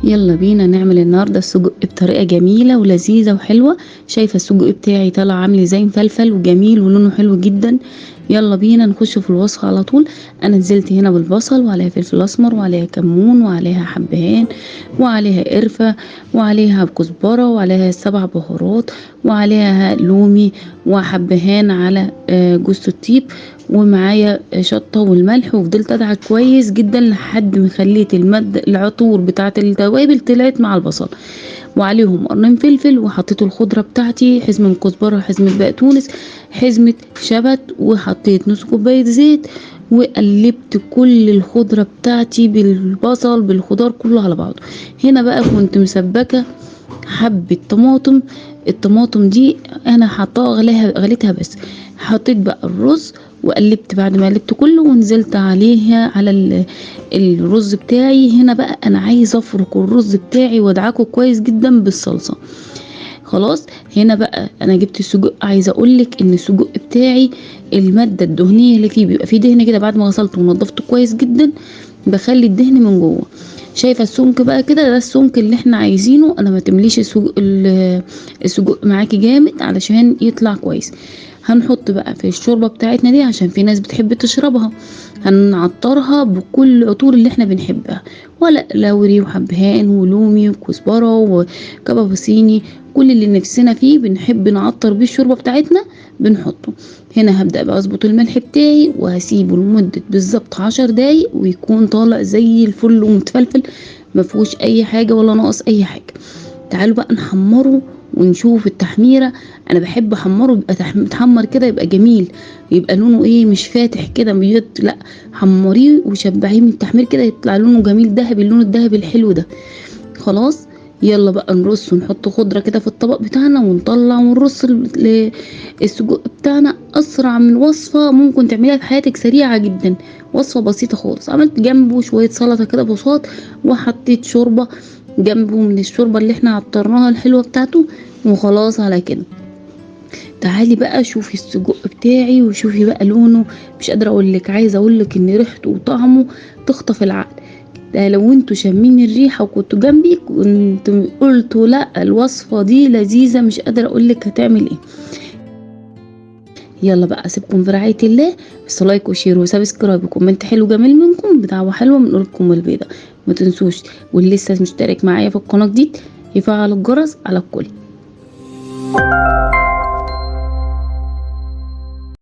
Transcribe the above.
يلا بينا نعمل النهارده السجق بطريقه جميله ولذيذه وحلوه. شايفه السجق بتاعي طالع عامل زي مفلفل وجميل ولونه حلو جدا. يلا بينا نخش في الوصفه على طول. انا نزلت هنا بالبصل وعليها فلفل اسمر وعليها كمون وعليها حبهان وعليها قرفه وعليها كزبره وعليها 7 بهارات وعليها لومي وحبهان على جوز الطيب ومعايا شطه والملح، وفضلت ادعك كويس جدا لحد ما خليت العطور بتاعه التوابل طلعت مع البصل، وعليهم قرن فلفل، وحطيت الخضره بتاعتي حزمه كزبره حزمه بقدونس حزمه شبت، وحطيت نص كوبايه زيت، وقلبت كل الخضره بتاعتي بالبصل بالخضار كله على بعضه. هنا بقى كنت مسبكه حبه طماطم. الطماطم دي انا حطاها غليتها بس. حطيت بقى الرز وقلبت بعد ما قلبت كله ونزلت عليها على الرز بتاعي. هنا بقى انا عايزه افرك الرز بتاعي وادعكه كويس جدا بالصلصه. خلاص هنا بقى انا جبت السجق. عايزه اقولك ان السجق بتاعي الماده الدهنيه اللي فيه بيبقى فيه دهن كده، بعد ما غسلته ونضفته كويس جدا بخلي الدهن من جوه. شايفه السمك بقى كده، ده السمك اللي احنا عايزينه. انا ما تمليش السجق معاكي جامد علشان يطلع كويس. هنحط بقى في الشوربه بتاعتنا دي عشان في ناس بتحب تشربها، هنعطرها بكل العطور اللي احنا بنحبها، ورق لوري وحبهان ولومي وكزبره وكباب صيني، كل اللي نفسنا فيه بنحب نعطر بيه الشوربه بتاعتنا بنحطه. هنا هبدأ بقى اظبط الملح بتاعي وهسيبه لمدة بالظبط 10 دقايق ويكون طالع زي الفل ومتفلفل مفيهوش اي حاجة ولا ناقص اي حاجة. تعالوا بقى نحمره ونشوف التحميرة. انا بحب احمره يبقى متحمر كده، يبقى جميل، يبقى لونه ايه مش فاتح كده بيض، لا حمريه وشبعيه من التحمير كده يطلع لونه جميل ذهبي، اللون الذهبي الحلو ده. خلاص يلا بقى نرص ونحط خضرة كده في الطبق بتاعنا ونطلع ونرص السجق بتاعنا. اسرع من وصفة ممكن تعمليها في حياتك، سريعة جدا، وصفة بسيطة خالص. عملت جنبه شوية سلطة كده بساط، وحطيت شوربة جنبه من الشوربة اللي احنا عطرناها الحلوة بتاعته، وخلاص على كده. تعالي بقى شوفي السجق بتاعي وشوفي بقى لونه. مش قادرة اقولك، عايزة اقولك ان ريحته وطعمه تخطف العقل. ده لو انتوا شامين الريحة وكنتوا جنبي كنتوا قلتوا لا الوصفة دي لذيذة، مش قادرة اقولك هتعمل ايه. يلا بقى اسيبكم في رعاية الله، بس لايك وشير وسبسكرايب وكومنت حلو جميل منكم، بدعوة حلوة من قلوبكم البيضة. ما تنسوش واللي لسه مشترك معايا في القناة جديد يفعل الجرس على الكل.